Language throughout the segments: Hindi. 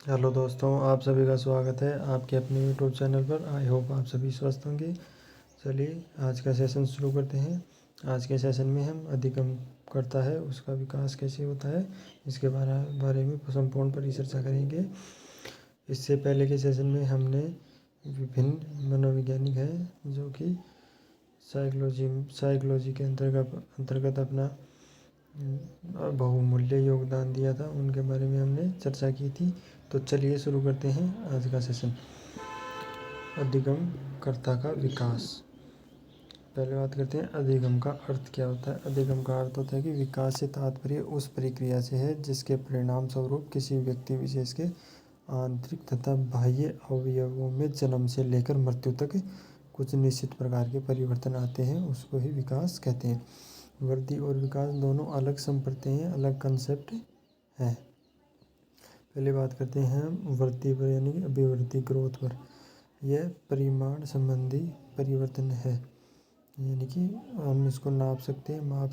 हेलो दोस्तों, आप सभी का स्वागत है आपके अपने यूट्यूब चैनल पर। आई होप आप सभी स्वस्थ होंगे। चलिए आज का सेशन शुरू करते हैं। आज के सेशन में हम अधिगम करता है उसका विकास कैसे होता है इसके बारे में संपूर्ण परिचर्चा करेंगे। इससे पहले के सेशन में हमने विभिन्न मनोवैज्ञानिक हैं जो कि साइकोलॉजी के अंतर्गत अपना बहुमूल्य योगदान दिया था, उनके बारे में हमने चर्चा की थी। तो चलिए शुरू करते हैं आज का सेशन। अधिगम कर्ता का विकास। पहले बात करते हैं अधिगम का अर्थ क्या होता है। अधिगम का अर्थ होता है कि विकास से तात्पर्य उस प्रक्रिया से है जिसके परिणाम स्वरूप किसी व्यक्ति विशेष के आंतरिक तथा बाह्य अवयवों में जन्म से लेकर मृत्यु तक कुछ निश्चित प्रकार के परिवर्तन आते हैं, उसको ही विकास कहते हैं। वृद्धि और विकास दोनों अलग संप्रदाय हैं, अलग कंसेप्ट हैं। पहले बात करते हैं हम वृद्धि पर यानी अभिवृद्धि ग्रोथ पर। यह परिमाण संबंधी परिवर्तन है, यानी कि हम इसको नाप सकते हैं, माप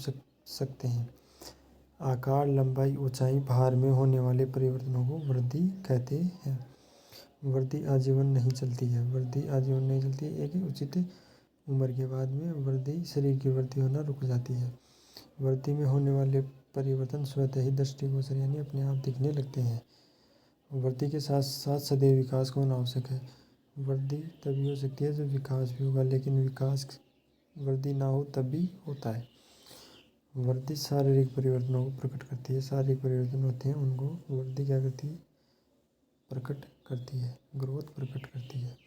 सकते हैं। आकार, लंबाई, ऊंचाई, भार में होने वाले परिवर्तनों को वृद्धि कहते हैं। वृद्धि आजीवन नहीं चलती है। एक उचित उम्र के बाद में वृद्धि शरीर की वृद्धि होना रुक जाती है। वृद्धि में होने वाले परिवर्तन स्वतः ही दृष्टिगोचर यानी अपने आप दिखने लगते हैं। वृद्धि के साथ साथ सदैव विकास को होना आवश्यक है। वृद्धि तभी हो सकती है जब विकास भी होगा, लेकिन वृद्धि ना हो तब भी होता है। वृद्धि शारीरिक परिवर्तनों को प्रकट करती है। शारीरिक परिवर्तन होते हैं उनको वृद्धि क्या करती है, प्रकट करती है, ग्रोथ प्रकट करती है।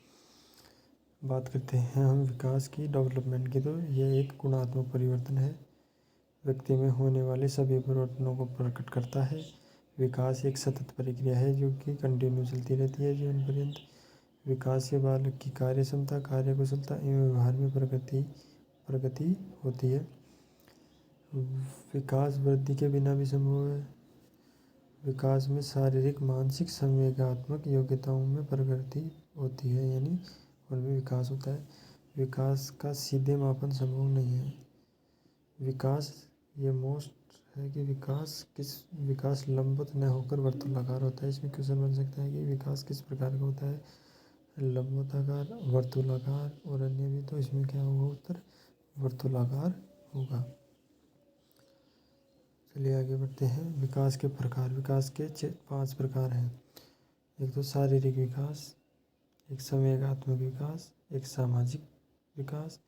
बात करते हैं हम विकास की, डेवलपमेंट की। तो यह एक गुणात्मक परिवर्तन है, व्यक्ति में होने वाले सभी परिवर्तनों को प्रकट करता है। विकास एक सतत प्रक्रिया है जो कि कंटिन्यू चलती रहती है जीवन पर्यंत। विकास से बालक की कार्य क्षमता, कार्य कुशलता एवं व्यवहार में प्रगति होती है। विकास वृद्धि के बिना भी संभव है। विकास में शारीरिक, मानसिक, संवेगात्मक योग्यताओं में प्रगति होती है, यानी उनमें विकास होता है। विकास का सीधे मापन संभव नहीं है। विकास ये मोस्ट है कि विकास लंबवत न होकर वर्तुलाकार होता है। इसमें क्वेश्चन बन सकता है कि विकास किस प्रकार का होता है, लंबवताकार, वर्तुलाकार और अन्य भी। तो इसमें क्या होगा, उत्तर वर्तुलाकार होगा। चलिए आगे बढ़ते हैं। विकास के प्रकार। विकास के 5 प्रकार हैं। एक तो शारीरिक विकास, एक संवेगात्मक विकास, एक सामाजिक विकास,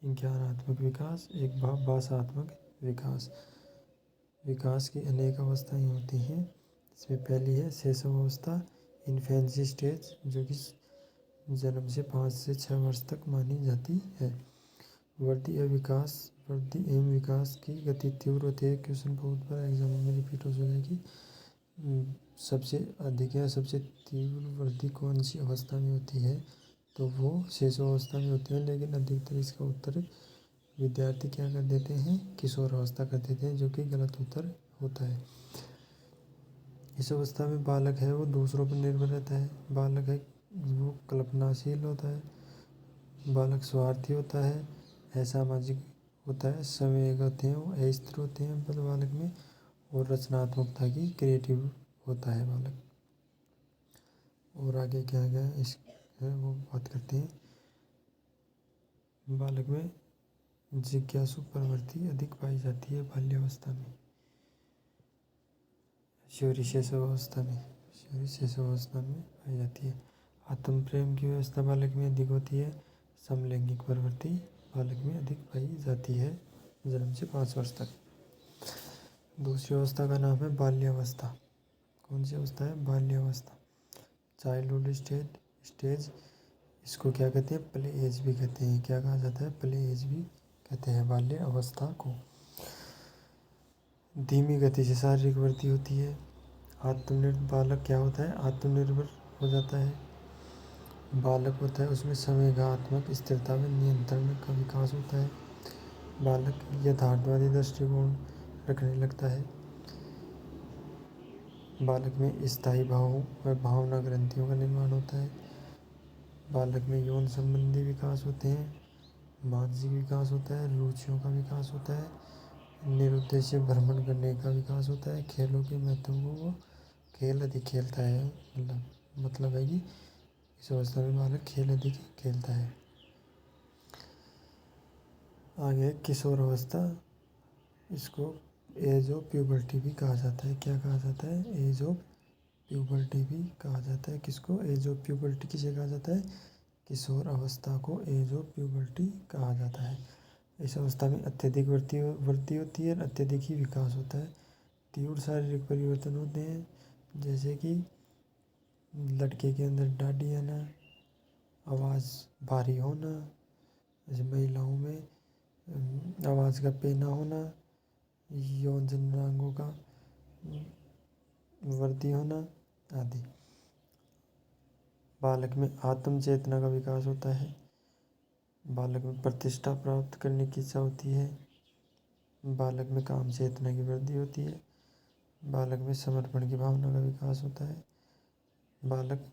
एक ज्ञानात्मक विकास, एक भाषात्मक विकास। विकास की अनेक अवस्थाएं होती हैं। इसमें पहली है शैशव अवस्था, इन्फेंसी स्टेज, जो कि जन्म से 5 से 6 वर्ष तक मानी जाती है। वृद्धि एवं विकास की गति तीव्र होती है। क्वेश्चन बहुत बार एग्जाम में रिपीट हो जाएगा कि सबसे अधिक या सबसे तीव्र वृद्धि कौन सी अवस्था में होती है, तो वो शैशव अवस्था में होती है। लेकिन अधिकतर इसका उत्तर विद्यार्थी क्या कर देते हैं, किशोर अवस्था कर देते हैं, जो कि गलत उत्तर होता है। इस अवस्था में बालक है वो दूसरों पर निर्भर रहता है। बालक है वो कल्पनाशील होता है। बालक स्वार्थी होता है, असामाजिक होता है, संवेग होते हैं वो अस्थिर होते हैं बालक में, और रचनात्मकता की क्रिएटिव होता है बालक। और आगे क्या है इस है वो बात करते हैं। बालक में जिज्ञासु प्रवृत्ति अधिक पाई जाती है बाल्यावस्था में। शौर्य शैशव अवस्था में पाई जाती है। आत्म प्रेम की व्यवस्था बालक में अधिक होती है। समलैंगिक प्रवृत्ति बालक में अधिक पाई जाती है जन्म से 5 वर्ष तक। दूसरी अवस्था का नाम है बाल्यावस्था। कौन सी अवस्था है, बाल्यावस्था, चाइल्डहुड स्टेज। इसको क्या कहते हैं, प्ले एज भी कहते हैं। क्या कहा जाता है, प्ले एज भी कहते हैं बाल्य अवस्था को। धीमी गति से शारीरिक वृद्धि होती है। आत्मनिर्भर बालक क्या होता है, आत्मनिर्भर हो जाता है। बालक होता है उसमें संवेगात्मक स्थिरता में नियंत्रण का विकास होता है। बालक यथार्थवादी दृष्टिकोण रखने लगता है। बालक में स्थायी भावों व भावना ग्रंथियों का निर्माण होता है। बालक में यौन संबंधी विकास होते हैं। मानसिक विकास होता है, रुचियों का विकास होता है, निरुद्देश्य भ्रमण करने का विकास होता है, खेलों के महत्व को वो खेल अधिक खेलता है, मतलब है कि इस अवस्था में बालक खेल अधिक खेलता है। आगे किशोर अवस्था, इसको एज ऑफ प्यूबर्टी भी कहा जाता है। क्या कहा जाता है? एज ऑफ प्यूबर्टी भी कहा जाता है। किसको एज ऑफ प्यूबर्टी किसे कहा जाता है? किशोर अवस्था को एज ऑफ प्यूबर्टी कहा जाता है। इस अवस्था में अत्यधिक वृद्धि होती है और अत्यधिक ही विकास होता है। तीव्र शारीरिक परिवर्तन होते हैं, जैसे कि लड़के के अंदर दाढ़ी आना, आवाज़ भारी होना, जैसे महिलाओं में आवाज़ का पेना होना, यौन जननांगों का वृद्धि होना आदि। बालक में आत्म चेतना का विकास होता है। बालक में प्रतिष्ठा प्राप्त करने की इच्छा होती है। बालक में काम चेतना की वृद्धि होती है। बालक में समर्पण की भावना का विकास होता है। बालक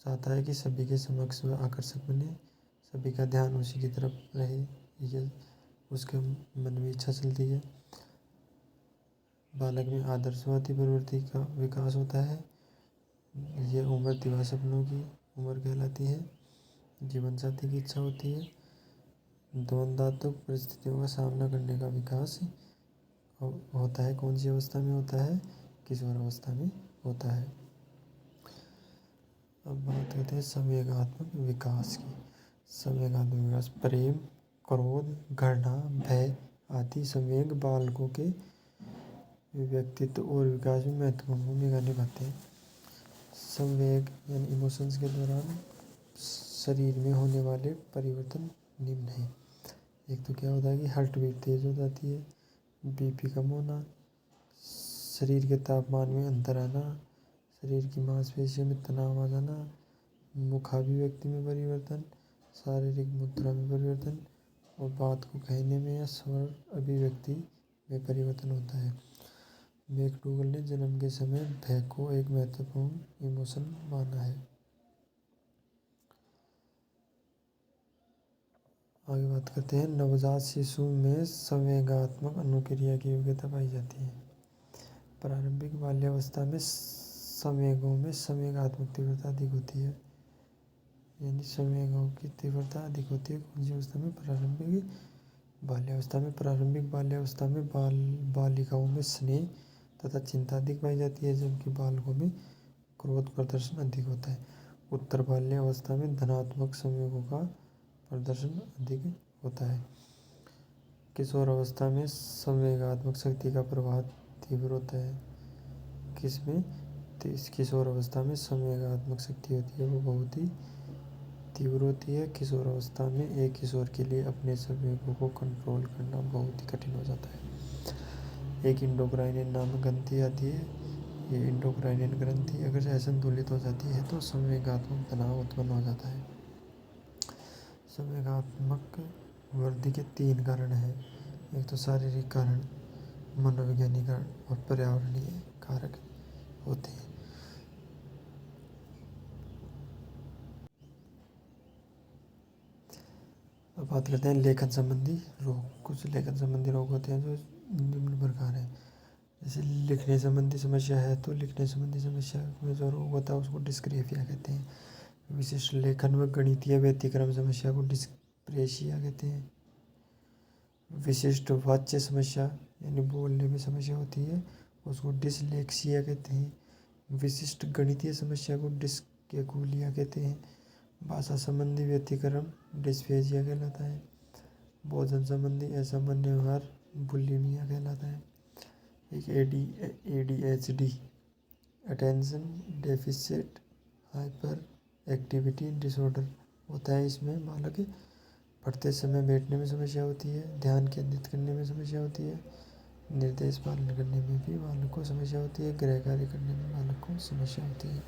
चाहता है कि सभी के समक्ष वह आकर्षक बने, सभी का ध्यान उसी की तरफ रहे, ये उसके मन में इच्छा चलती है। बालक में आदर्शवादी प्रवृत्ति का विकास होता है। ये उम्र दिवा सपनों की उम्र कहलाती है। जीवन साथी की इच्छा होती है। द्वंद्वात्मक परिस्थितियों का सामना करने का विकास होता है। कौन सी अवस्था में होता है? किशोर अवस्था में होता है। अब बात करते हैं संवेगात्मक विकास की। संवेगात्मक विकास प्रेम, क्रोध, घृणा, भय आदि संवेग बालकों के व्यक्तित्व और विकास में महत्वपूर्ण भूमिका निभाते हैं। संवेग यानी इमोशंस के दौरान शरीर में होने वाले परिवर्तन निम्न हैं। एक तो क्या होता है कि हार्ट बीट तेज हो जाती है, बीपी कम होना, शरीर के तापमान में अंतर आना, शरीर की मांसपेशियों में तनाव आ जाना, मुखाभिव्यक्ति में परिवर्तन, शारीरिक मुद्रा में परिवर्तन और बात को कहने में या स्वर अभिव्यक्ति में परिवर्तन होता है। मैकडूगल ने जन्म के समय भय को एक महत्वपूर्ण इमोशन माना है। आगे बात करते हैं नवजात शिशु में संवेगात्मक अनुक्रिया की योग्यता पाई जाती है। प्रारंभिक बाल्यावस्था में संवेगों में संवेगात्मक तीव्रता अधिक होती है, यानी संवेगों की तीव्रता अधिक होती है। कौन सी अवस्था में? प्रारंभिक बाल्यावस्था में। प्रारंभिक बाल्यावस्था में बालिकाओं में स्नेह तथा चिंता अधिक पाई जाती है, जबकि बालकों में क्रोध प्रदर्शन अधिक होता है। उत्तर बाल्यावस्था में धनात्मक संवेगों का प्रदर्शन अधिक होता है। किशोर अवस्था में संवेगात्मक शक्ति का प्रवाह तीव्र होता है। किसमें? इस किशोर अवस्था में संवेगात्मक शक्ति होती है, वो बहुत ही तीव्र होती है। किशोर अवस्था में एक किशोर के लिए अपने संवेगों को कंट्रोल करना बहुत ही कठिन हो जाता है। एक इंडोक्राइनियन नामक ग्रंथि आती है। ये इंडोक्राइनियन ग्रंथि अगर असंतुलित हो जाती है तो संवेगात्मक तनाव उत्पन्न हो जाता है। संवेगात्मक वृद्धि के 3 कारण हैं। एक तो शारीरिक कारण, मनोवैज्ञानिक कारण और पर्यावरणीय कारक होते हैं। अब बात करते हैं लेखन संबंधी रोग। कुछ लेखन संबंधी रोग होते हैं जो निम्न प्रकार हैं। जैसे लिखने संबंधी समस्या है तो लिखने संबंधी समस्या में जो रोग होता है उसको डिस्ग्रेफिया कहते हैं। विशिष्ट लेखन व गणितीय व्यतिक्रम समस्या को डिस्प्रेशिया कहते हैं। विशिष्ट वाच्य समस्या यानी बोलने में समस्या होती है उसको डिसलेक्सिया कहते हैं। विशिष्ट गणितीय समस्या को डिस्कैकुलिया कहते हैं। भाषा संबंधी व्यतिक्रम डिस्फेजिया कहलाता है। भोजन संबंधी असामान्य व्यवहार बुलिमिया कहलाता है। एक ADHD attention deficit hyper activity disorder होता है। इसमें बालक पढ़ते समय बैठने में समस्या होती है, ध्यान केंद्रित करने में समस्या होती है, निर्देश पालन करने में भी बालक को समस्या होती है, गृह कार्य करने में बालक को समस्या होती है।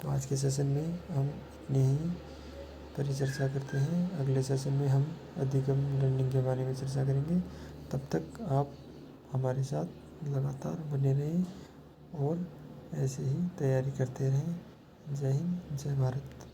तो आज के सेशन में हम इतनी ही परिचर्चा करते हैं। अगले सेशन में हम अधिगम लर्निंग के बारे में चर्चा करेंगे। तब तक आप हमारे साथ लगातार बने रहें और ऐसे ही तैयारी करते रहें। जय हिंद, जय भारत।